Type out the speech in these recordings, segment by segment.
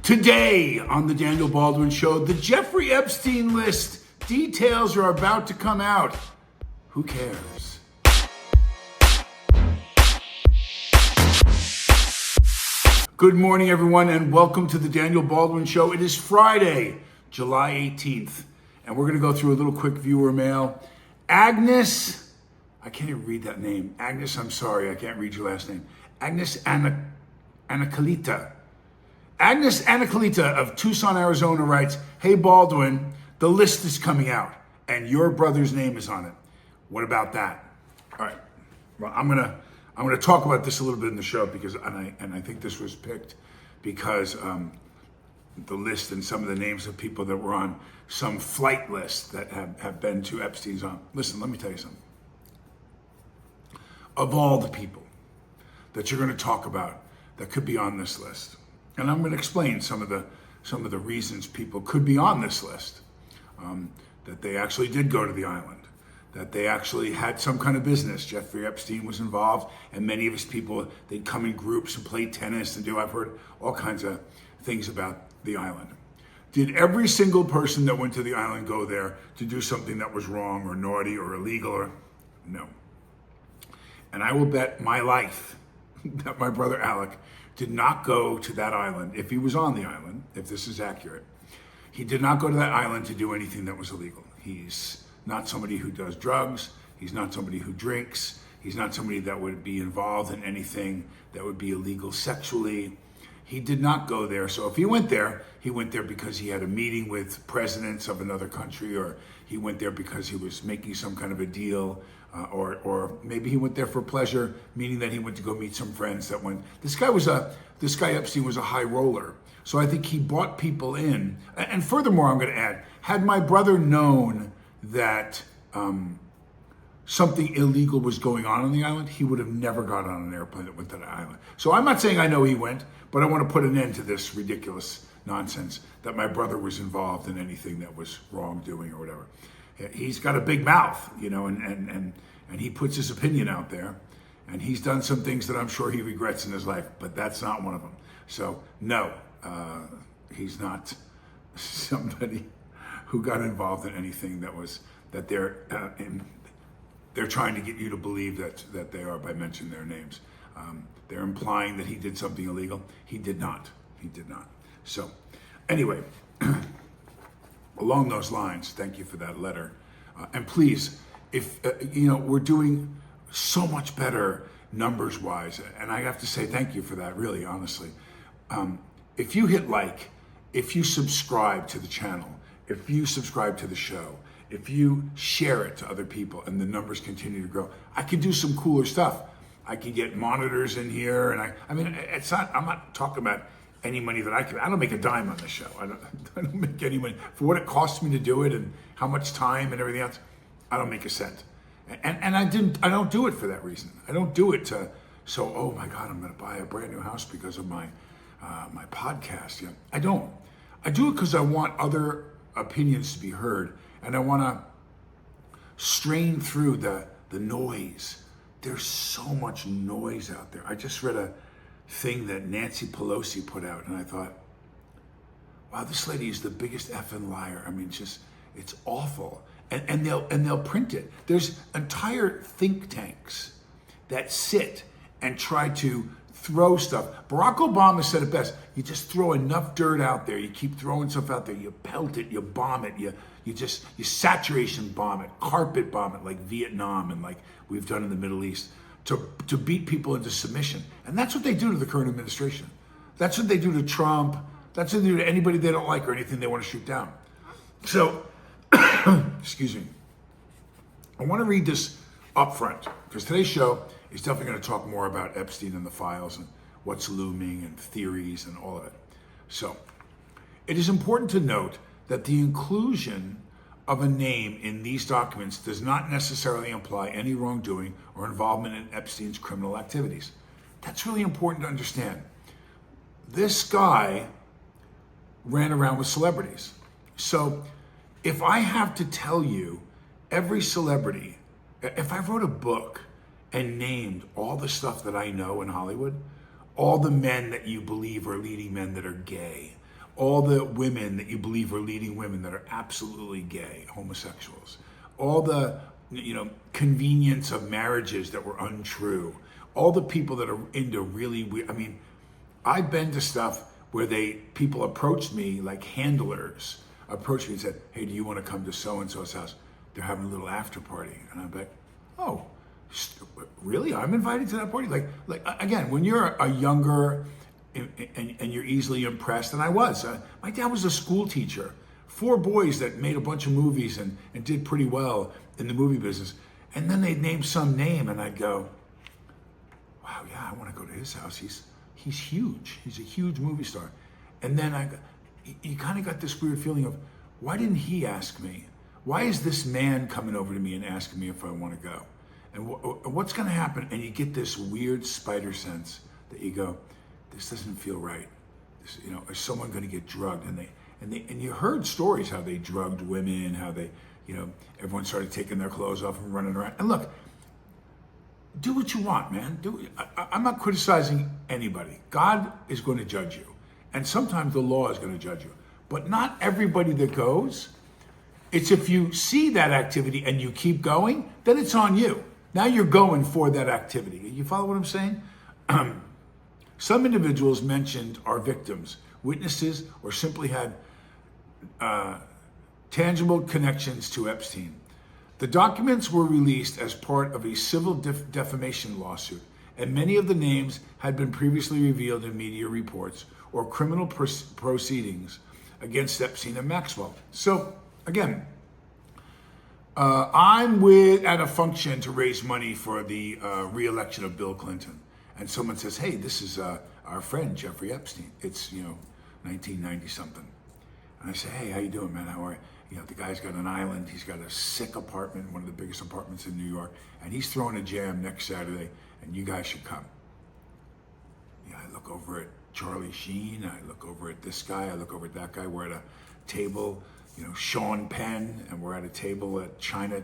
Today on the Daniel Baldwin Show, the Jeffrey Epstein list. Details are about to come out. Who cares? Good morning, everyone, and welcome to the Daniel Baldwin Show. It is Friday, July 18th, and we're going to go through a little quick viewer mail. Agnes, I can't even read that name. Agnes, I'm sorry, I can't read your last name. Agnes Anacolita. Agnes Anacolita of Tucson, Arizona writes, "Hey Baldwin, the list is coming out and your brother's name is on it. What about that?" All right. Well, I'm gonna talk about this a little bit in the show because I think this was picked because the list and some of the names of people that were on some flight lists that have been to Epstein's on. Listen, let me tell you something. Of all the people that you're going to talk about that could be on this list, and I'm going to explain some of the reasons people could be on this list. That they actually did go to the island, that they actually had some kind of business. Jeffrey Epstein was involved, and many of his people, they'd come in groups and play tennis and I've heard all kinds of things about the island. Did every single person that went to the island go there to do something that was wrong or naughty or illegal? No. And I will bet my life that my brother Alec did not go to that island, if he was on the island, if this is accurate. He did not go to that island to do anything that was illegal. He's not somebody who does drugs. He's not somebody who drinks. He's not somebody that would be involved in anything that would be illegal sexually. He did not go there. So if he went there because he had a meeting with presidents of another country, or he went there because he was making some kind of a deal, or maybe he went there for pleasure, meaning that he went to go meet some friends that went. This guy Epstein was a high roller. So I think he brought people in. And furthermore, I'm going to add, had my brother known that something illegal was going on the island, he would have never got on an airplane that went to the island. So I'm not saying I know he went, but I want to put an end to this ridiculous nonsense that my brother was involved in anything that was wrongdoing or whatever. He's got a big mouth, and he puts his opinion out there, and he's done some things that I'm sure he regrets in his life, but that's not one of them. So no, he's not somebody who got involved in anything that they're trying to get you to believe that they are by mentioning their names. They're implying that he did something illegal. He did not. He did not. So anyway, along those lines, thank you for that letter. And please, if we're doing so much better numbers wise, and I have to say thank you for that, really, honestly. If you hit like, if you subscribe to the channel, if you subscribe to the show, if you share it to other people and the numbers continue to grow, I can do some cooler stuff. I can get monitors in here, and I'm not talking about any money that I don't make a dime on this show. I don't make any money. For what it costs me to do it and how much time and everything else, I don't make a cent. And I don't do it for that reason. I don't do it oh my God, I'm gonna buy a brand new house because of my podcast. Yeah, I don't. I do it because I want other opinions to be heard, and I want to strain through the noise. There's so much noise out there. I just read a thing that Nancy Pelosi put out, and I thought, wow, this lady is the biggest effing liar. I mean, it's awful. And they'll print it. There's entire think tanks that sit and try to throw stuff. Barack Obama said it best. You just throw enough dirt out there. You keep throwing stuff out there. You pelt it. You bomb it. You saturation bomb it. Carpet bomb it like Vietnam and like we've done in the Middle East to beat people into submission. And that's what they do to the current administration. That's what they do to Trump. That's what they do to anybody they don't like or anything they want to shoot down. So, excuse me. I want to read this up front because today's show is definitely going to talk more about Epstein and the files and what's looming and theories and all of it. So, it is important to note that the inclusion of a name in these documents does not necessarily imply any wrongdoing or involvement in Epstein's criminal activities. That's really important to understand. This guy ran around with celebrities. So if I have to tell you every celebrity, if I wrote a book and named all the stuff that I know in Hollywood, all the men that you believe are leading men that are gay, all the women that you believe are leading women that are absolutely gay, homosexuals, all the convenience of marriages that were untrue, all the people that are into really weird. I mean, I've been to stuff where people approached me, like handlers approached me and said, "Hey, do you want to come to so-and-so's house? They're having a little after party." And I'm like, "Oh, really? I'm invited to that party?" Like again, when you're a younger and you're easily impressed, and I was. My dad was a school teacher, 4 boys that made a bunch of movies and did pretty well in the movie business. And then they'd name some name and I'd go, "Wow, yeah, I want to go to his house. He's huge. He's a huge movie star." And then you kind of got this weird feeling of, why didn't he ask me? Why is this man coming over to me and asking me if I want to go? And what's going to happen? And you get this weird spider sense that you go, this doesn't feel right. This, is someone going to get drugged? And you heard stories how they drugged women, how they, everyone started taking their clothes off and running around. And look, do what you want, man. I'm not criticizing anybody. God is going to judge you. And sometimes the law is going to judge you. But not everybody that goes. It's if you see that activity and you keep going, then it's on you. Now you're going for that activity. You follow what I'm saying? Some individuals mentioned are victims, witnesses, or simply had tangible connections to Epstein. The documents were released as part of a civil defamation lawsuit, and many of the names had been previously revealed in media reports or criminal proceedings against Epstein and Maxwell. So, again, I'm at a function to raise money for the re-election of Bill Clinton. And someone says, "Hey, this is our friend, Jeffrey Epstein. It's, 1990 something. And I say, "Hey, how you doing, man? How are you?" The guy's got an island. He's got a sick apartment, one of the biggest apartments in New York. And he's throwing a jam next Saturday, and you guys should come. I look over at Charlie Sheen. I look over at this guy. I look over at that guy. We're at a table, Sean Penn, and we're at a table at China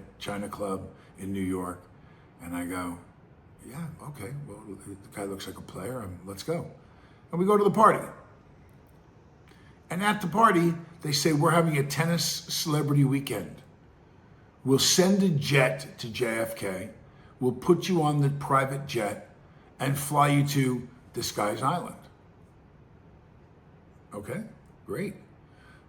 Club in New York. And I go, "Yeah, okay, well, the guy looks like a player, let's go." And we go to the party. And at the party, they say, "We're having a tennis celebrity weekend. We'll send a jet to JFK. We'll put you on the private jet and fly you to this guy's island." Okay, great.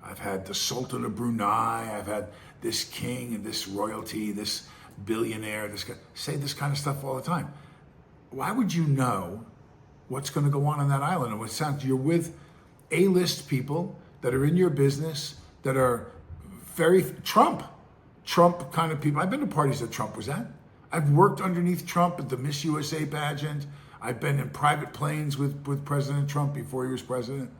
I've had the Sultan of Brunei. I've had this king and this royalty, this billionaire, this guy, say this kind of stuff all the time. Why would you know what's going to go on that island? And what sounds, you're with A-list people that are in your business, that are very Trump kind of people. I've been to parties that Trump was at. I've worked underneath Trump at the Miss USA pageant. I've been in private planes with President Trump before he was president.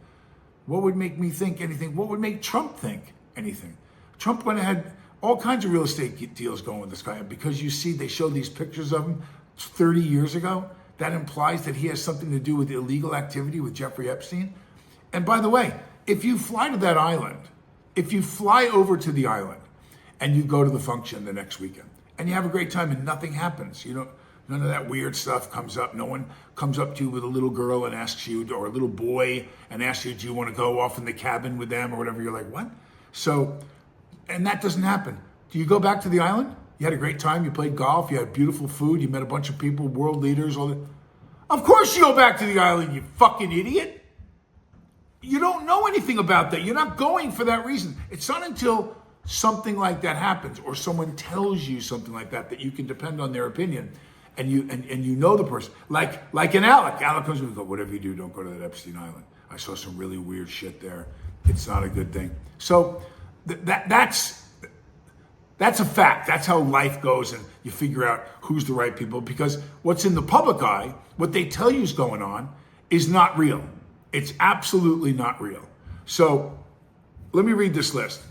What would make me think anything? What would make Trump think anything? Trump went ahead, all kinds of real estate deals going with this guy. And because you see, they show these pictures of him 30 years ago, that implies that he has something to do with illegal activity with Jeffrey Epstein. And by the way, if you fly to that island, if you fly over to the island and you go to the function the next weekend and you have a great time and nothing happens, none of that weird stuff comes up. No one comes up to you with a little girl and asks you, or a little boy and asks you, "Do you want to go off in the cabin with them?" or whatever. You're like, "What?" So, and that doesn't happen. Do you go back to the island? You had a great time. You played golf. You had beautiful food. You met a bunch of people, world leaders, all that. Of course you go back to the island, you fucking idiot. You don't know anything about that. You're not going for that reason. It's not until something like that happens or someone tells you something like that you can depend on their opinion. And you know the person, like an Alec. Alec comes and goes, "Whatever you do, don't go to that Epstein Island. I saw some really weird shit there. It's not a good thing." So that's a fact. That's how life goes, and you figure out who's the right people, because what's in the public eye, what they tell you is going on, is not real. It's absolutely not real. So let me read this list.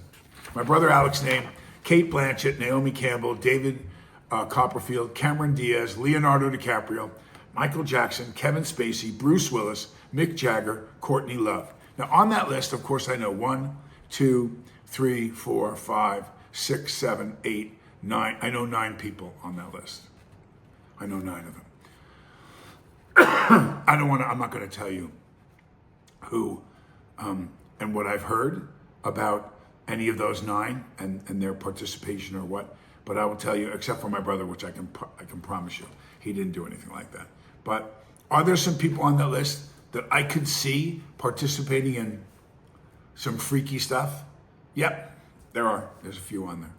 My brother Alec's name: Kate Blanchett, Naomi Campbell, David Copperfield, Cameron Diaz, Leonardo DiCaprio, Michael Jackson, Kevin Spacey, Bruce Willis, Mick Jagger, Courtney Love. Now on that list, of course, I know 1, 2, 3, 4, 5, 6, 7, 8, 9. I know 9 people on that list. I know 9 of them. I'm not going to tell you who and what I've heard about any of those 9 and their participation or what. But I will tell you, except for my brother, which I can promise you, he didn't do anything like that. But are there some people on that list that I could see participating in some freaky stuff? Yep, there are. There's a few on there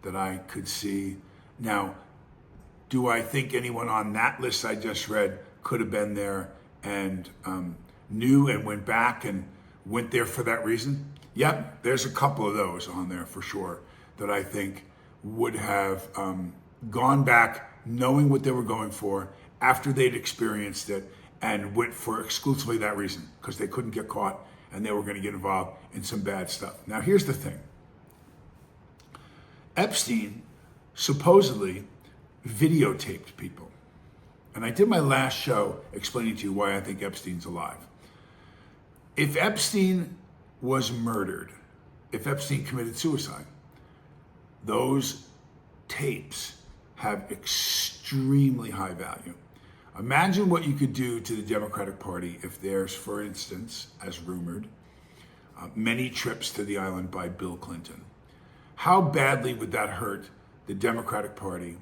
that I could see. Now, do I think anyone on that list I just read could have been there and knew and went back and went there for that reason? Yep, there's a couple of those on there for sure that I think would have gone back knowing what they were going for after they'd experienced it and went for exclusively that reason because they couldn't get caught and they were going to get involved in some bad stuff. Now, here's the thing. Epstein supposedly videotaped people. And I did my last show explaining to you why I think Epstein's alive. If Epstein was murdered, if Epstein committed suicide, those tapes have extremely high value. Imagine what you could do to the Democratic Party if there's, for instance, as rumored, many trips to the island by Bill Clinton. How badly would that hurt the Democratic Party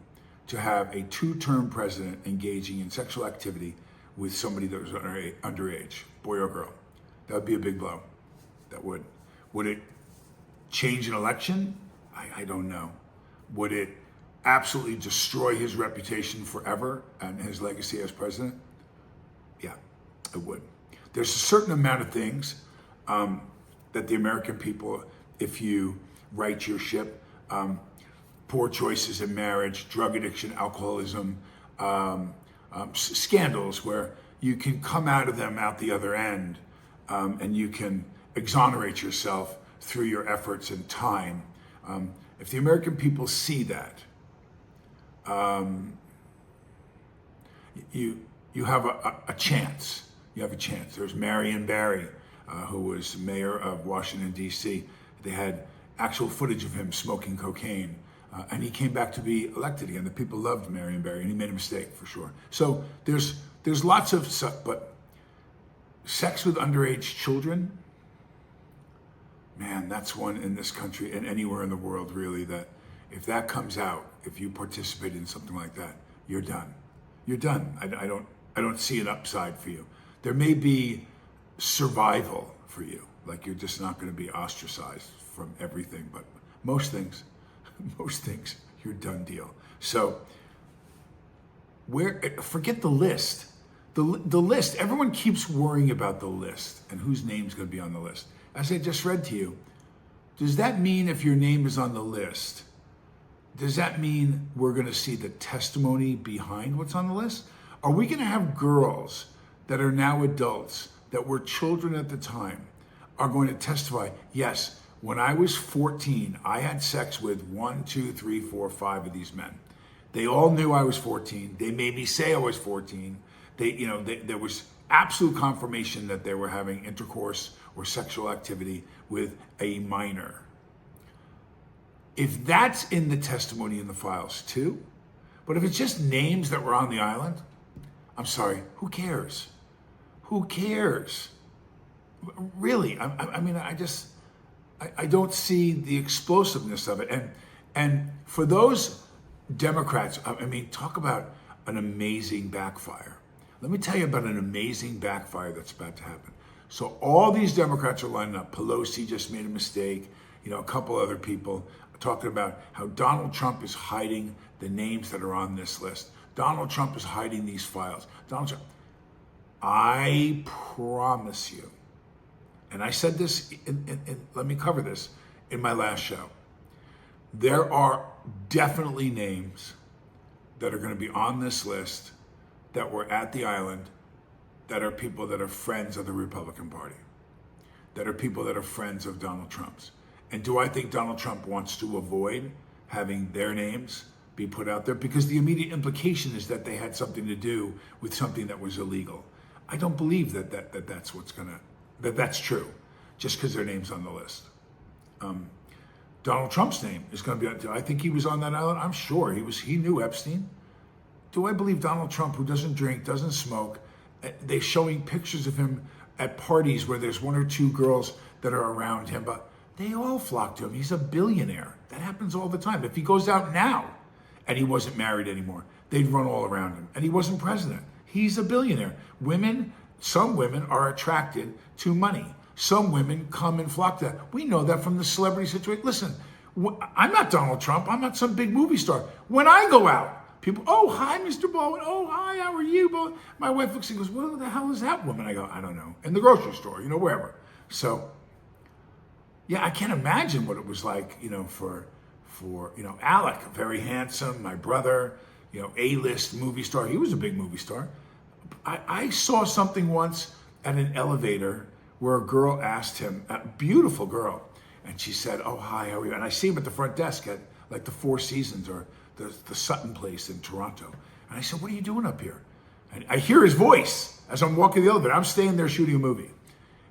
to have a 2-term president engaging in sexual activity with somebody that was underage, boy or girl? That would be a big blow. That would. Would it change an election? I don't know. Would it absolutely destroy his reputation forever and his legacy as president? Yeah, it would. There's a certain amount of things that the American people, if you right your ship, poor choices in marriage, drug addiction, alcoholism, scandals where you can come out of them out the other end and you can exonerate yourself through your efforts and time. If the American people see that, you have a chance. You have a chance. There's Marion Barry, who was mayor of Washington, D.C. They had actual footage of him smoking cocaine, and he came back to be elected again. The people loved Marion Barry, and he made a mistake for sure. So there's lots of stuff, but sex with underage children, man, that's one in this country and anywhere in the world really that if that comes out, if you participate in something like that, you're done. You're done. I don't see an upside for you. There may be survival for you, like you're just not going to be ostracized from everything, but most things, you're done deal. So forget the list. The list, everyone keeps worrying about the list and whose name's going to be on the list. As I just read to you, does that mean if your name is on the list, does that mean we're going to see the testimony behind what's on the list? Are we going to have girls that are now adults that were children at the time are going to testify, yes, when I was 14, I had sex with 1, 2, 3, 4, 5 of these men. They all knew I was 14. They made me say I was 14. There was absolute confirmation that they were having intercourse or sexual activity with a minor. If that's in the testimony in the files too, but if it's just names that were on the island, I'm sorry, who cares? Who cares? Really, I don't see the explosiveness of it. And for those Democrats, talk about an amazing backfire. Let me tell you about an amazing backfire that's about to happen. So all these Democrats are lining up. Pelosi just made a mistake. A couple other people talking about how Donald Trump is hiding the names that are on this list. Donald Trump is hiding these files. Donald Trump. I promise you, and I said this, let me cover this in my last show. There are definitely names that are going to be on this list that were at the island that are people that are friends of the Republican Party, that are people that are friends of Donald Trump's. And do I think Donald Trump wants to avoid having their names be put out there? Because the immediate implication is that they had something to do with something that was illegal. I don't believe that's true, just because their name's on the list. Donald Trump's name is going to be. I think he was on that island. I'm sure he was. He knew Epstein. Do I believe Donald Trump, who doesn't drink, doesn't smoke? They're showing pictures of him at parties where there's 1 or 2 girls that are around him, but they all flock to him. He's a billionaire. That happens all the time. If he goes out now and he wasn't married anymore, they'd run all around him. And he wasn't president. He's a billionaire. Some women are attracted to money. Some women come and flock to that. We know that from the celebrity situation. Listen, I'm not Donald Trump. I'm not some big movie star. When I go out, people, oh, hi, Mr. Baldwin. Oh, hi, how are you, Baldwin? My wife looks and goes, what the hell is that woman? I go, I don't know. In the grocery store, wherever. So, yeah, I can't imagine what it was like, for Alec, very handsome, my brother, A-list movie star. He was a big movie star. I saw something once at an elevator where a girl asked him, a beautiful girl, and she said, oh, hi, how are you? And I see him at the front desk at like the Four Seasons or the Sutton Place in Toronto. And I said, what are you doing up here? And I hear his voice as I'm walking the elevator. I'm staying there shooting a movie.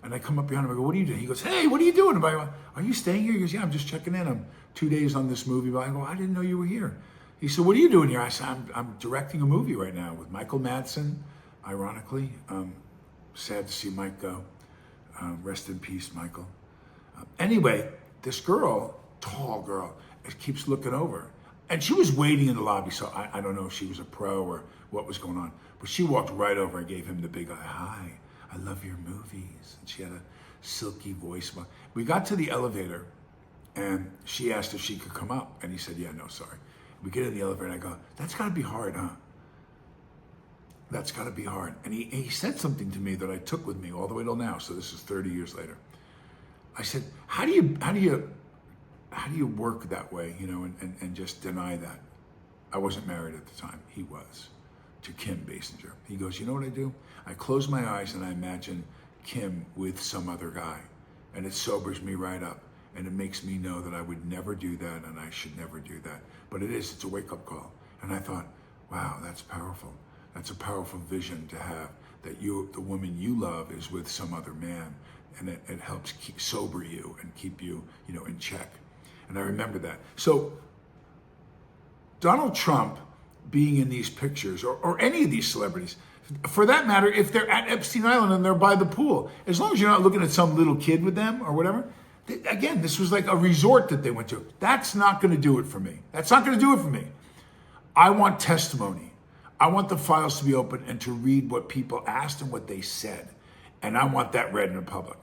And I come up behind him, I go, what are you doing? He goes, hey, what are you doing? And I go, are you staying here? He goes, yeah, I'm just checking in. I'm 2 days on this movie. But I go, I didn't know you were here. He said, what are you doing here? I said, I'm directing a movie right now with Michael Madsen, ironically. Sad to see Mike go. Rest in peace, Michael. Anyway, this girl, tall girl, keeps looking over. And she was waiting in the lobby, so I don't know if she was a pro or what was going on. But she walked right over and gave him the big eye. Hi, I love your movies. And she had a silky voice. We got to the elevator, and she asked if she could come up. And he said, yeah, no, sorry. We get in the elevator, and I go, that's got to be hard, huh? That's got to be hard. And he said something to me that I took with me all the way till now. So this is 30 years later. I said, how do you work that way, and just deny that? I wasn't married at the time. He was, to Kim Basinger. He goes, you know what I do? I close my eyes and I imagine Kim with some other guy, and it sobers me right up, and it makes me know that I would never do that, and I should never do that. But it's a wake-up call. And I thought, wow, that's powerful. That's a powerful vision to have, that the woman you love is with some other man, and it helps sober you and keep you, in check. And I remember that. So Donald Trump being in these pictures, or any of these celebrities, for that matter, if they're at Epstein Island and they're by the pool, as long as you're not looking at some little kid with them or whatever, again, this was like a resort that they went to. That's not going to do it for me. That's not going to do it for me. I want testimony. I want the files to be open and to read what people asked and what they said. And I want that read in the public.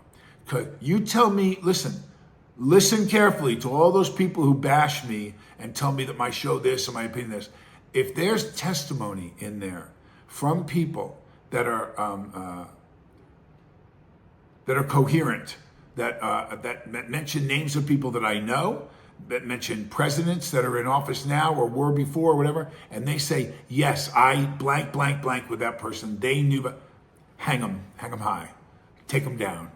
Because you tell me, listen carefully to all those people who bash me and tell me that my show this and my opinion this. If there's testimony in there from people that are coherent, that mention names of people that I know, that mention presidents that are in office now or were before or whatever, and they say, yes, I blank, blank, blank with that person. They knew, but hang them high. Take them down.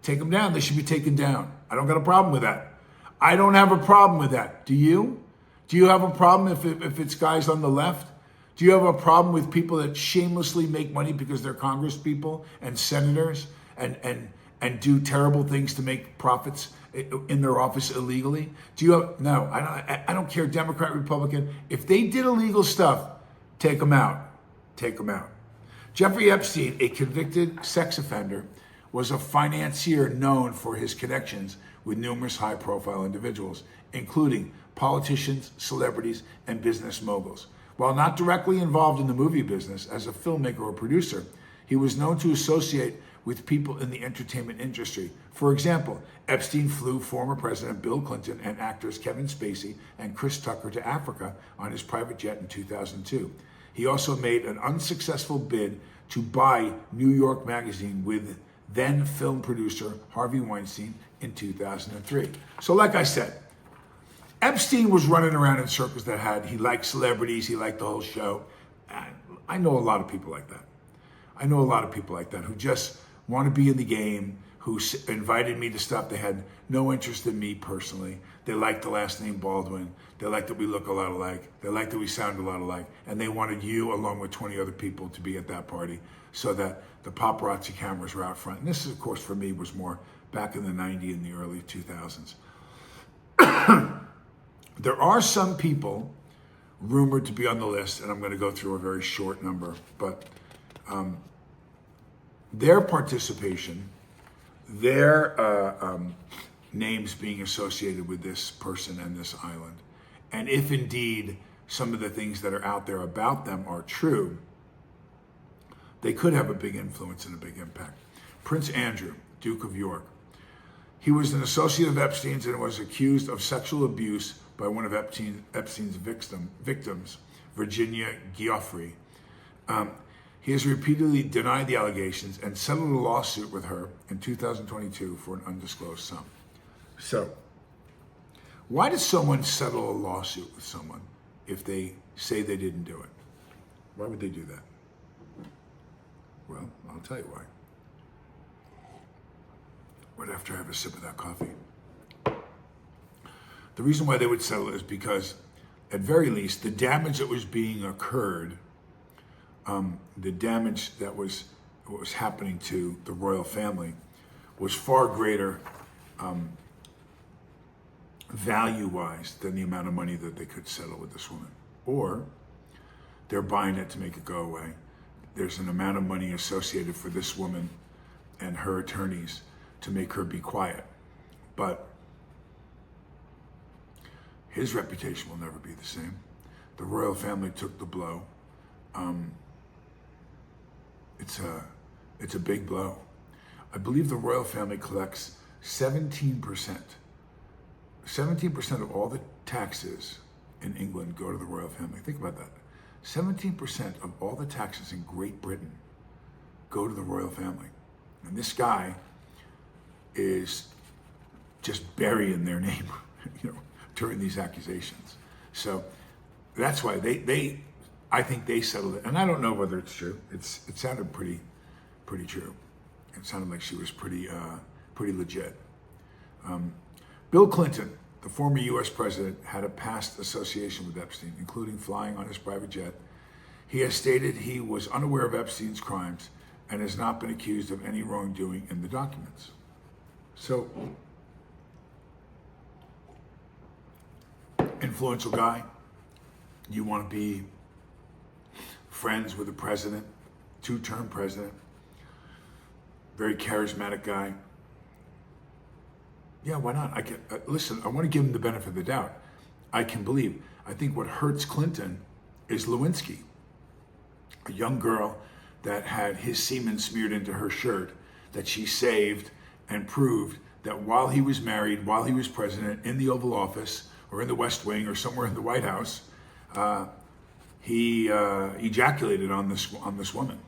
Take them down. They should be taken down. I don't got a problem with that. I don't have a problem with that. Do you? Do you have a problem if it's guys on the left? Do you have a problem with people that shamelessly make money because they're Congress people and senators and do terrible things to make profits in their office illegally? Do you have, no, I don't care, Democrat, Republican. If they did illegal stuff, take them out. Take them out. Jeffrey Epstein, a convicted sex offender, was a financier known for his connections with numerous high-profile individuals, including politicians, celebrities, and business moguls. While not directly involved in the movie business as a filmmaker or producer, he was known to associate with people in the entertainment industry. For example, Epstein flew former President Bill Clinton and actors Kevin Spacey and Chris Tucker to Africa on his private jet in 2002. He also made an unsuccessful bid to buy New York Magazine with then film producer Harvey Weinstein in 2003. So like I said, Epstein was running around in circles he liked celebrities, he liked the whole show. I know a lot of people like that. I know a lot of people like that who just want to be in the game, who invited me to stuff. They had no interest in me personally. They liked the last name Baldwin. They liked that we look a lot alike. They liked that we sound a lot alike. And they wanted you, along with 20 other people, to be at that party so that the paparazzi cameras were out front. And this, of course, for me, was more back in the 90s and the early 2000s. There are some people rumored to be on the list, and I'm going to go through a very short number, but their participation their names being associated with this person and this island. And if indeed some of the things that are out there about them are true, they could have a big influence and a big impact. Prince Andrew, Duke of York. He was an associate of Epstein's and was accused of sexual abuse by one of Epstein's victims, Virginia Giuffre. He has repeatedly denied the allegations and settled a lawsuit with her in 2022 for an undisclosed sum. So, why does someone settle a lawsuit with someone if they say they didn't do it? Why would they do that? Well, I'll tell you why. Right after I have a sip of that coffee. The reason why they would settle is because, at very least, the damage that was being occurred, the damage that was happening to the royal family, was far greater value-wise than the amount of money that they could settle with this woman. Or they're buying it to make it go away. There's an amount of money associated for this woman and her attorneys to make her be quiet. But his reputation will never be the same. The royal family took the blow. It's a big blow. I believe the royal family collects 17%. 17% of all the taxes in England go to the royal family. Think about that. 17% of all the taxes in Great Britain go to the royal family. And this guy is just burying their name, during these accusations. So that's why I think they settled it. And I don't know whether it's true. It sounded pretty true. It sounded like she was pretty legit. Bill Clinton, the former U.S. president, had a past association with Epstein, including flying on his private jet. He has stated he was unaware of Epstein's crimes and has not been accused of any wrongdoing in the documents. So, influential guy, you want to be friends with the president, two-term president, very charismatic guy. Yeah, why not? Listen, I want to give him the benefit of the doubt. I can believe. I think what hurts Clinton is Lewinsky, a young girl that had his semen smeared into her shirt that she saved and proved that while he was married, while he was president, in the Oval Office or in the West Wing or somewhere in the White House, he ejaculated on this woman.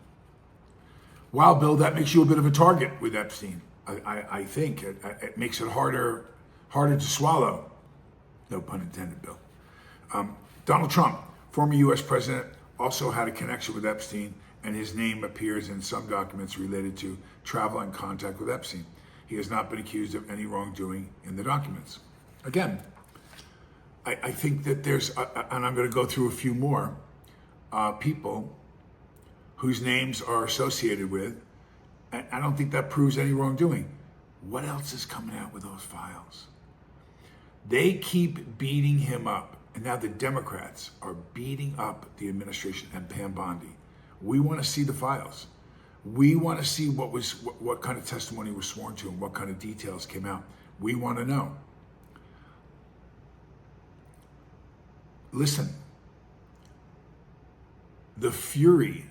Wow, Bill, that makes you a bit of a target with Epstein. I think it makes it harder to swallow. No pun intended, Bill. Donald Trump, former U.S. president, also had a connection with Epstein, and his name appears in some documents related to travel and contact with Epstein. He has not been accused of any wrongdoing in the documents. Again, I think that there's, and I'm going to go through a few more people whose names are associated with. I don't think that proves any wrongdoing. What else is coming out with those files? They keep beating him up. And now the Democrats are beating up the administration and Pam Bondi. We want to see the files. We want to see what kind of testimony was sworn to and what kind of details came out. We want to know. Listen, the fury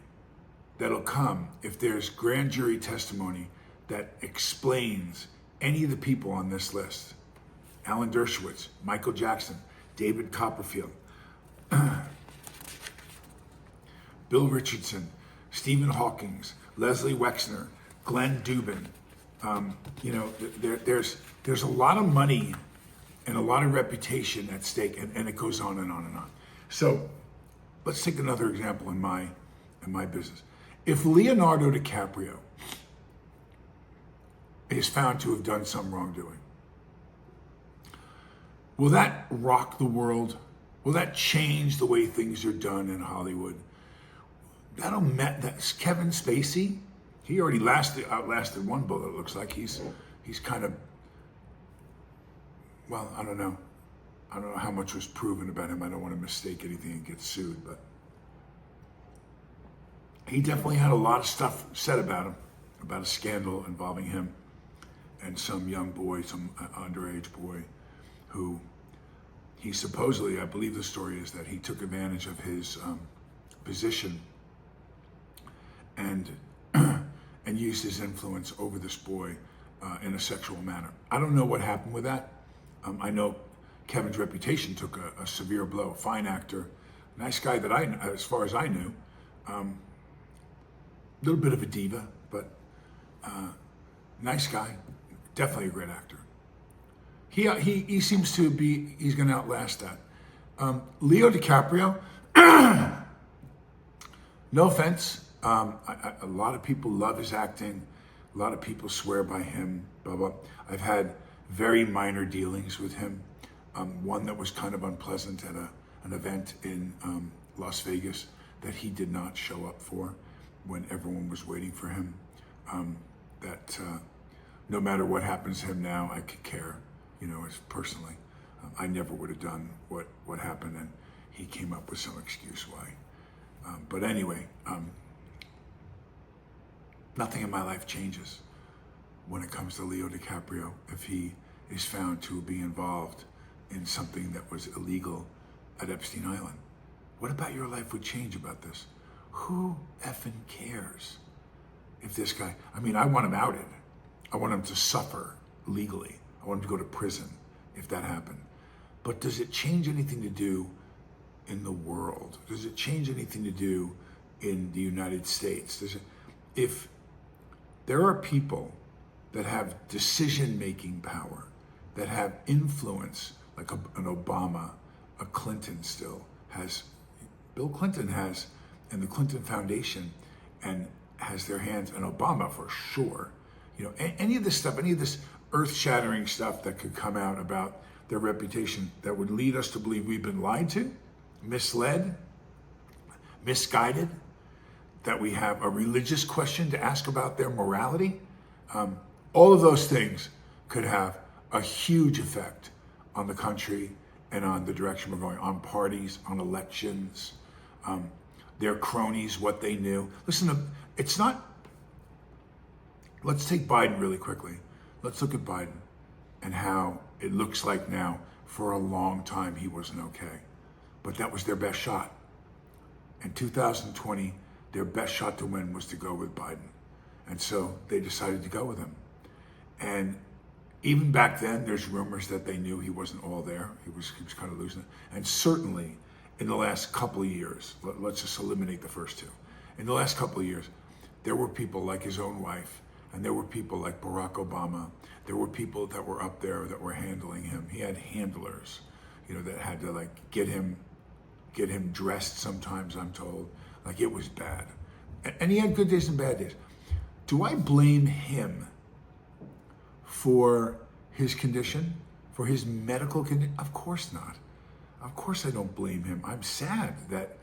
that'll come if there's grand jury testimony that explains any of the people on this list. Alan Dershowitz, Michael Jackson, David Copperfield, Bill Richardson, Stephen Hawking, Leslie Wexner, Glenn Dubin. There's a lot of money and a lot of reputation at stake, and it goes on and on and on. So let's take another example in my business. If Leonardo DiCaprio is found to have done some wrongdoing, will that rock the world? Will that change the way things are done in Hollywood? That's Kevin Spacey. He already outlasted one bullet. It looks like he's kind of, well, I don't know how much was proven about him. I don't want to mistake anything and get sued, but he definitely had a lot of stuff said about him, about a scandal involving him. and some young boy, some underage boy, who he supposedly, I believe the story is that he took advantage of his position and and used his influence over this boy in a sexual manner. I don't know what happened with that. I know Kevin's reputation took a severe blow. Fine actor, nice guy that as far as I knew, a little bit of a diva, but nice guy, definitely a great actor. He seems to be, he's going to outlast that. Leo DiCaprio, no offense, a lot of people love his acting. A lot of people swear by him, blah, blah. I've had very minor dealings with him. One that was kind of unpleasant at an event in Las Vegas that he did not show up for when everyone was waiting for him. No matter what happens to him now, I could care, as personally. I never would have done what happened, and he came up with some excuse why. But anyway, nothing in my life changes when it comes to Leo DiCaprio if he is found to be involved in something that was illegal at Epstein Island. What about your life would change about this? Who effing cares if this guy, I want him outed. I want him to suffer legally. I want him to go to prison if that happened. But does it change anything to do in the world? Does it change anything to do in the United States? If there are people that have decision-making power, that have influence, like an Obama, a Clinton still has, Bill Clinton has, and the Clinton Foundation, and has their hands, and Obama for sure. Any of this stuff, any of this earth-shattering stuff that could come out about their reputation that would lead us to believe we've been lied to, misled, misguided, that we have a religious question to ask about their morality, all of those things could have a huge effect on the country and on the direction we're going, on parties, on elections, their cronies, what they knew. Listen, it's not, let's take Biden really quickly. Let's look at Biden and how it looks like now for a long time he wasn't okay. But that was their best shot. In 2020, their best shot to win was to go with Biden. And so they decided to go with him. And even back then, there's rumors that they knew he wasn't all there. He was kind of losing it. And certainly in the last couple of years, let's just eliminate the first two. In the last couple of years, there were people like his own wife, and there were people like Barack Obama. There were people that were up there that were handling him. He had handlers, that had to get him dressed sometimes, I'm told. It was bad. And he had good days and bad days. Do I blame him for his condition, for his medical condition? Of course not. Of course I don't blame him. I'm sad that,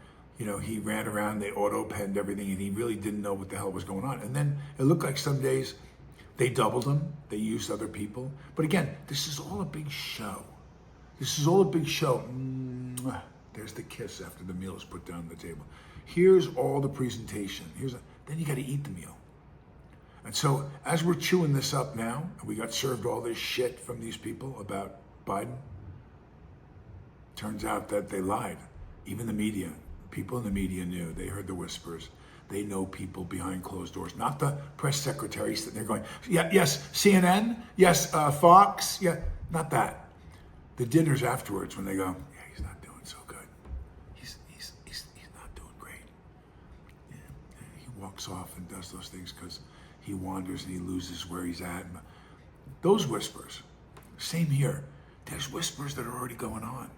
he ran around, they auto-penned everything, and he really didn't know what the hell was going on. And then it looked like some days they doubled him, they used other people. But again, this is all a big show. This is all a big show. There's the kiss after the meal is put down on the table. Here's all the presentation. Then you got to eat the meal. And so as we're chewing this up now, and we got served all this shit from these people about Biden, turns out that they lied. Even the media, people in the media knew. They heard the whispers. They know people behind closed doors, not the press secretaries sitting there going, yeah, yes, CNN, yes, Fox, yeah, not that. The dinners afterwards when they go, yeah, he's not doing so good. He's not doing great. Yeah, he walks off and does those things because he wanders and he loses where he's at. Those whispers, same here. There's whispers that are already going on.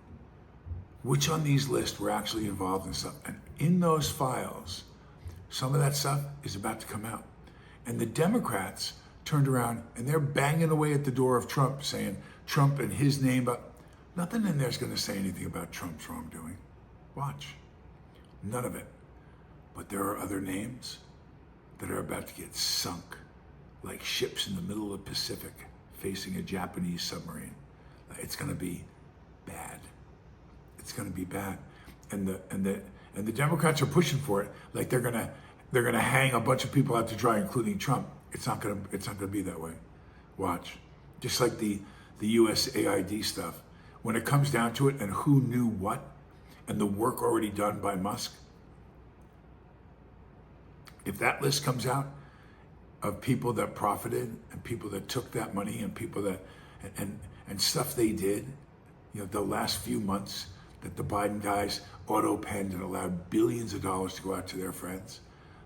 Which on these lists were actually involved in stuff. And in those files, some of that stuff is about to come out. And the Democrats turned around and they're banging away at the door of Trump saying Trump and his name, but nothing in there's going to say anything about Trump's wrongdoing. Watch. None of it. But there are other names that are about to get sunk like ships in the middle of the Pacific facing a Japanese submarine. It's going to be bad. It's going to be bad. And the Democrats are pushing for it like they're going to hang a bunch of people out to dry, including Trump. It's not going to be that way. Watch. Just like the USAID stuff. When it comes down to it and who knew what and the work already done by Musk, if that list comes out of people that profited and people that took that money and people that, and stuff they did, the last few months that the Biden guys auto-penned and allowed billions of dollars to go out to their friends.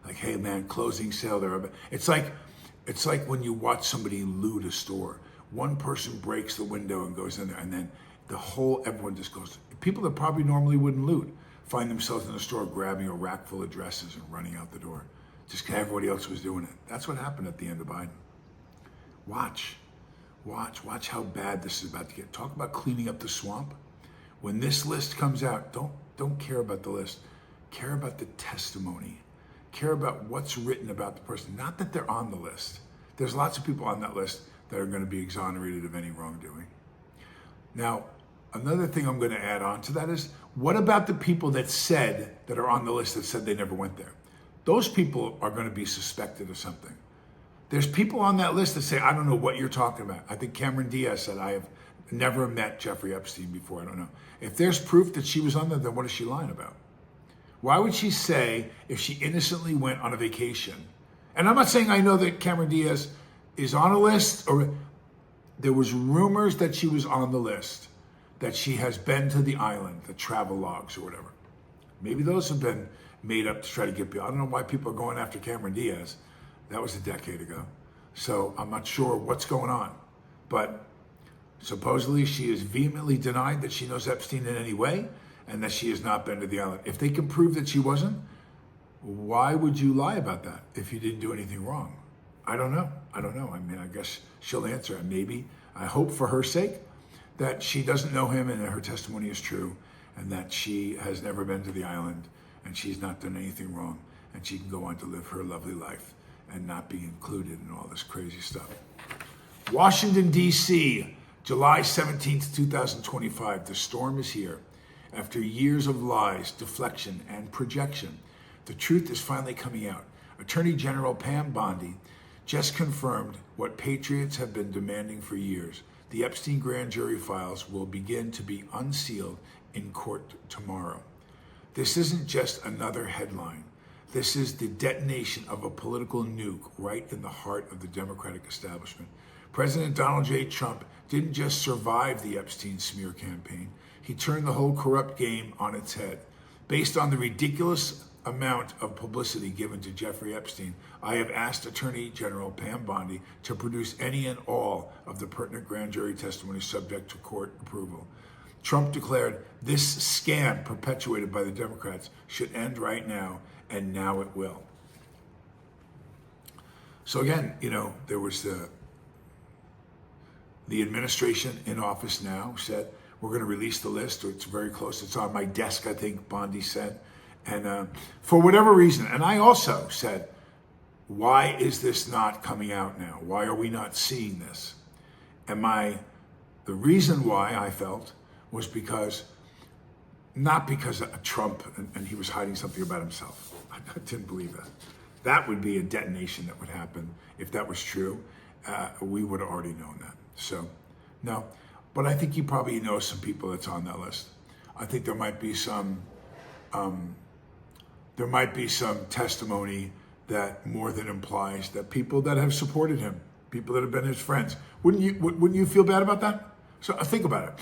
Like, hey man, closing sale there. It's like when you watch somebody loot a store. One person breaks the window and goes in there, and then everyone just goes. People that probably normally wouldn't loot find themselves in the store grabbing a rack full of dresses and running out the door. Just because everybody else was doing it. That's what happened at the end of Biden. Watch how bad this is about to get. Talk about cleaning up the swamp. When this list comes out, don't care about the list. Care about the testimony. Care about what's written about the person. Not that they're on the list. There's lots of people on that list that are going to be exonerated of any wrongdoing. Now, another thing I'm going to add on to that is, what about the people that are on the list that said they never went there? Those people are going to be suspected of something. There's people on that list that say, I don't know what you're talking about. I think Cameron Diaz said, I have never met Jeffrey Epstein before. I don't know. If there's proof that she was on there, then what is she lying about? Why would she say if she innocently went on a vacation? And I'm not saying I know that Cameron Diaz is on a list, or there was rumors that she was on the list, that she has been to the island, the travel logs or whatever. Maybe those have been made up to try to get people. I don't know why people are going after Cameron Diaz. That was a decade ago. So I'm not sure what's going on. But supposedly she has vehemently denied that she knows Epstein in any way and that she has not been to the island. If they can prove that she wasn't, why would you lie about that if you didn't do anything wrong? I don't know. I mean, I guess she'll answer. And maybe, I hope for her sake, that she doesn't know him and that her testimony is true and that she has never been to the island and she's not done anything wrong and she can go on to live her lovely life and not be included in all this crazy stuff. Washington, D.C., July 17th, 2025. The storm is here. After years of lies, deflection, and projection, the truth is finally coming out. Attorney General Pam Bondi just confirmed what patriots have been demanding for years. The Epstein grand jury files will begin to be unsealed in court tomorrow. This isn't just another headline. This is the detonation of a political nuke right in the heart of the Democratic establishment. President Donald J. Trump didn't just survive the Epstein smear campaign. He turned the whole corrupt game on its head. Based on the ridiculous amount of publicity given to Jeffrey Epstein, I have asked Attorney General Pam Bondi to produce any and all of the pertinent grand jury testimony subject to court approval. Trump declared this scam perpetuated by the Democrats should end right now, and now it will. So again, there was the administration in office now said, we're going to release the list. It's very close. It's on my desk, I think Bondi said. And for whatever reason, and I also said, why is this not coming out now? Why are we not seeing this? And the reason why I felt was not because of Trump and he was hiding something about himself. I didn't believe that. That would be a detonation that would happen. If that was true, we would have already known that. So, no. But I think you probably know some people that's on that list. I think there might be some testimony that more than implies that people that have supported him, people that have been his friends, wouldn't you feel bad about that? So think about it.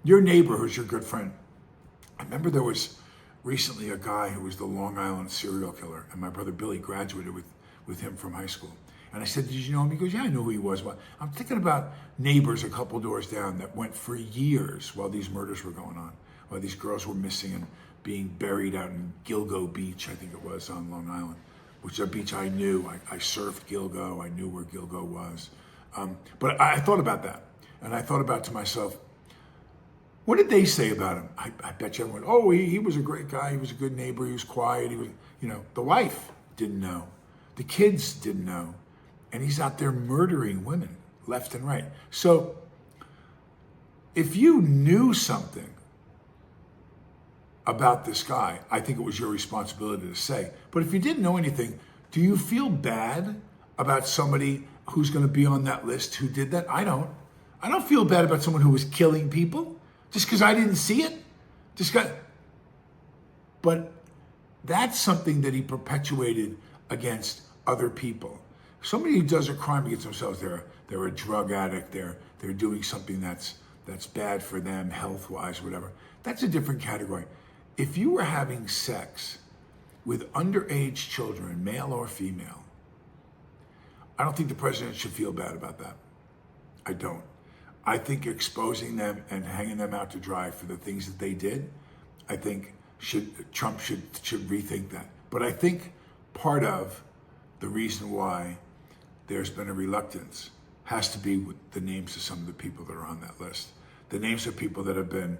Your neighbor who's your good friend. I remember there was recently a guy who was the Long Island serial killer, and my brother Billy graduated with him from high school. And I said, did you know him? He goes, yeah, I knew who he was. Well, I'm thinking about neighbors a couple doors down that went for years while these murders were going on, while these girls were missing and being buried out in Gilgo Beach, I think it was, on Long Island, which is a beach I knew. I surfed Gilgo. I knew where Gilgo was. But I thought about that. And I thought about to myself, what did they say about him? I bet you everyone, he was a great guy. He was a good neighbor. He was quiet. He was, the wife didn't know. The kids didn't know. And he's out there murdering women left and right. So if you knew something about this guy, I think it was your responsibility to say. But if you didn't know anything, do you feel bad about somebody who's going to be on that list who did that. I don't. I don't feel bad about someone who was killing people just because I didn't see it. But that's something that he perpetuated against other people. Somebody who does a crime against themselves, they're a drug addict, they're doing something that's bad for them health-wise, whatever. That's a different category. If you were having sex with underage children, male or female, I don't think the president should feel bad about that. I don't. I think exposing them and hanging them out to dry for the things that they did, I think Trump should rethink that. But I think part of the reason why there's been a reluctance has to be with the names of some of the people that are on that list. The names of people that have been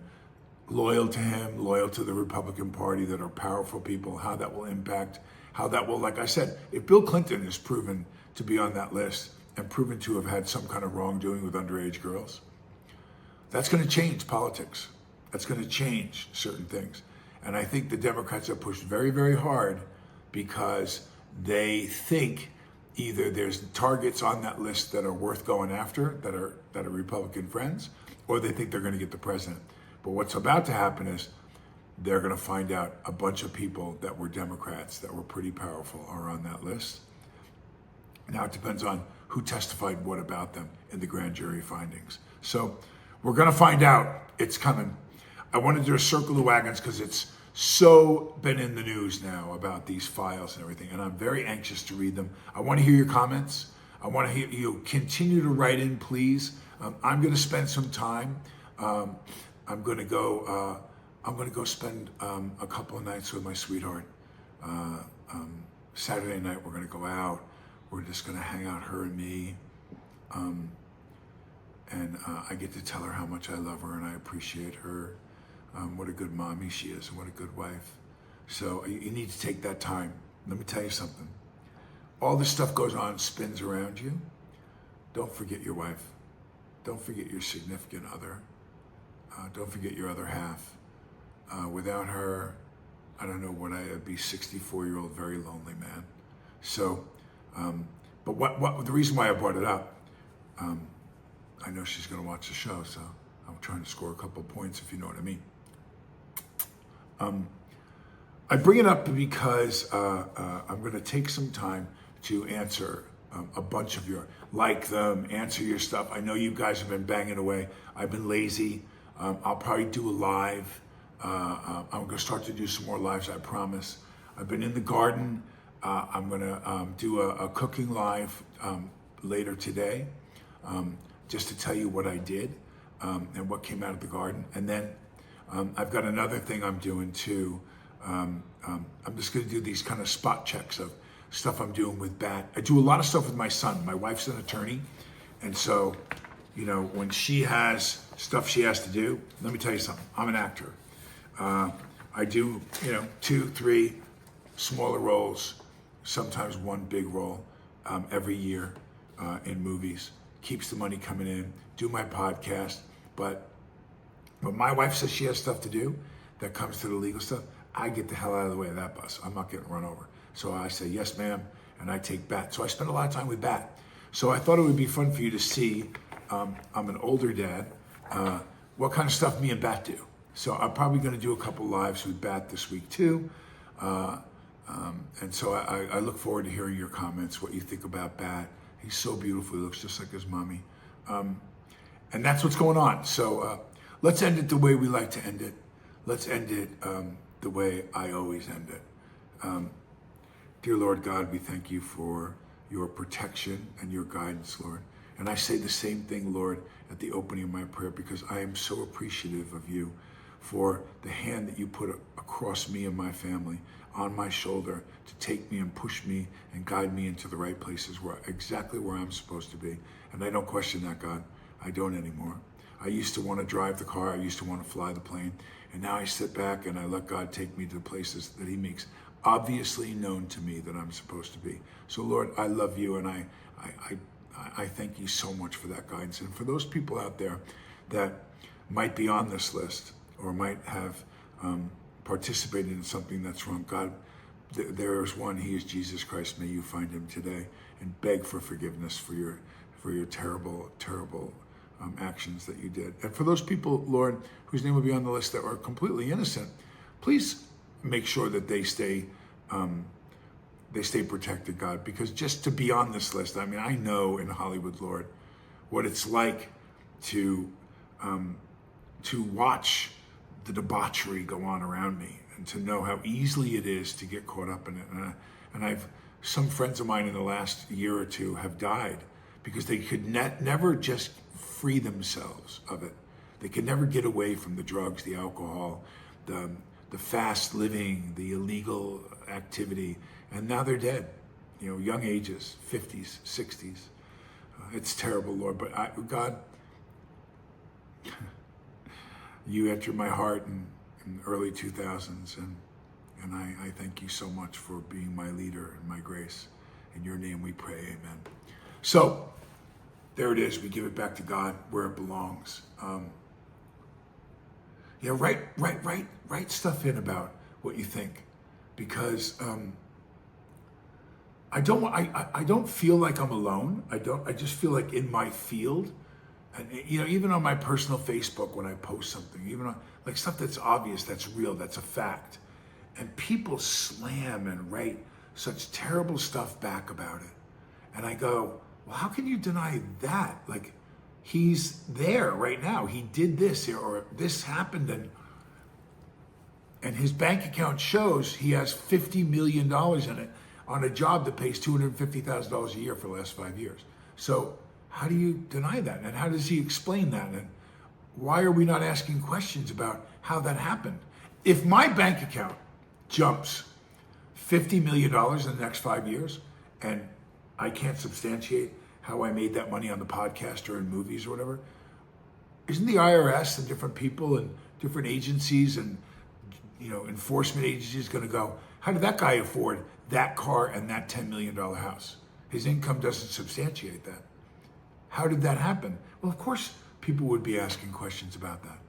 loyal to him, loyal to the Republican Party, that are powerful people, how that will impact, how that will, like I said, if Bill Clinton is proven to be on that list and proven to have had some kind of wrongdoing with underage girls, that's going to change politics. That's going to change certain things. And I think the Democrats have pushed very, very hard because they think either there's targets on that list that are worth going after, that are Republican friends, or they think they're going to get the president. But what's about to happen is they're going to find out a bunch of people that were Democrats that were pretty powerful are on that list. Now it depends on who testified what about them in the grand jury findings. So we're going to find out. It's coming. I wanted to circle the wagons because it's so been in the news now about these files and everything, and I'm very anxious to read them. I want to hear your comments. I want to hear you continue to write in, please. I'm going to spend some time. I'm going to go spend a couple of nights with my sweetheart. Saturday night we're going to go out. We're just going to hang out, her and me. And I get to tell her how much I love her and I appreciate her. What a good mommy she is and what a good wife. So you need to take that time. Let me tell you something. All this stuff goes on, spins around you. Don't forget your wife. Don't forget your significant other. Don't forget your other half. Without her, I don't know what I'd be, 64-year-old, very lonely man. So, but what the reason why I brought it up, I know she's going to watch the show, so I'm trying to score a couple points, if you know what I mean. I bring it up because I'm going to take some time to answer a bunch of your, like them, answer your stuff. I know you guys have been banging away. I've been lazy. I'll probably do a live. I'm going to start to do some more lives, I promise. I've been in the garden. I'm going to do a cooking live later today, just to tell you what I did and what came out of the garden. And then I've got another thing I'm doing too. I'm just going to do these kind of spot checks of stuff I'm doing with Bat. I do a lot of stuff with my son. My wife's an attorney. And so, you know, when she has stuff she has to do, let me tell you something. I'm an actor. I do, 2, 3 smaller roles, sometimes one big role every year in movies. Keeps the money coming in. Do my podcast. But when my wife says she has stuff to do that comes to the legal stuff, I get the hell out of the way of that bus. I'm not getting run over. So I say, yes, ma'am, and I take Bat. So I spend a lot of time with Bat. So I thought it would be fun for you to see, I'm an older dad, what kind of stuff me and Bat do. So I'm probably going to do a couple lives with Bat this week too. And so I look forward to hearing your comments, what you think about Bat. He's so beautiful. He looks just like his mommy. And that's what's going on. So let's end it the way we like to end it. Let's end it the way I always end it. Dear Lord God, we thank you for your protection and your guidance, Lord. And I say the same thing, Lord, at the opening of my prayer, because I am so appreciative of you for the hand that you put across me and my family, on my shoulder, to take me and push me and guide me into the right places, exactly where I'm supposed to be. And I don't question that, God. I don't anymore. I used to want to drive the car. I used to want to fly the plane. And now I sit back and I let God take me to the places that he makes obviously known to me that I'm supposed to be. So Lord, I love you, and I thank you so much for that guidance. And for those people out there that might be on this list or might have participated in something that's wrong, God, there's one. He is Jesus Christ. May you find him today and beg for forgiveness for your terrible, terrible actions that you did. And for those people, Lord, whose name will be on the list that are completely innocent, please make sure that they stay protected, God, because just to be on this list, I mean, I know in Hollywood, Lord, what it's like to watch the debauchery go on around me, and to know how easily it is to get caught up in it. And some friends of mine in the last year or two have died because they could never just free themselves of it. They could never get away from the drugs, the alcohol, the fast living, the illegal activity, and now they're dead. Young ages, 50s, 60s. It's terrible, Lord, but God, you entered my heart in the early 2000s, and I thank you so much for being my leader and my grace. In your name we pray, amen. So, there it is. We give it back to God where it belongs. Write stuff in about what you think, because I don't feel like I'm alone. I just feel like in my field, and even on my personal Facebook when I post something, even on like stuff that's obvious, that's real, that's a fact, and people slam and write such terrible stuff back about it, and I go, well, how can you deny that? Like, he's there right now. He did this, or this happened, and his bank account shows he has $50 million in it on a job that pays $250,000 a year for the last 5 years. So how do you deny that? And how does he explain that? And why are we not asking questions about how that happened? If my bank account jumps $50 million in the next 5 years, and I can't substantiate how I made that money on the podcast or in movies or whatever, isn't the IRS and different people and different agencies and enforcement agencies going to go, how did that guy afford that car and that $10 million house? His income doesn't substantiate that. How did that happen? Well, of course people would be asking questions about that.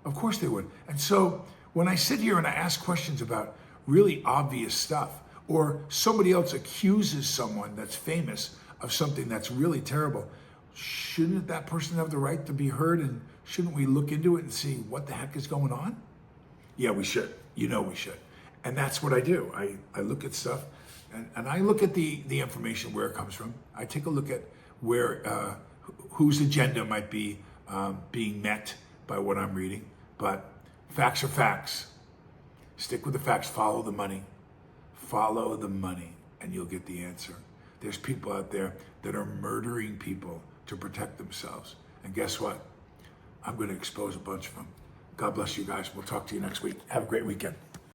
Of course they would. And so when I sit here and I ask questions about really obvious stuff, or somebody else accuses someone that's famous of something that's really terrible, shouldn't that person have the right to be heard? And shouldn't we look into it and see what the heck is going on? Yeah, we should. We should. And that's what I do. I look at stuff, and I look at the information, where it comes from. I take a look at where whose agenda might be being met by what I'm reading. But facts are facts. Stick with the facts. Follow the money. Follow the money, and you'll get the answer. There's people out there that are murdering people to protect themselves. And guess what? I'm going to expose a bunch of them. God bless you guys. We'll talk to you next week. Have a great weekend.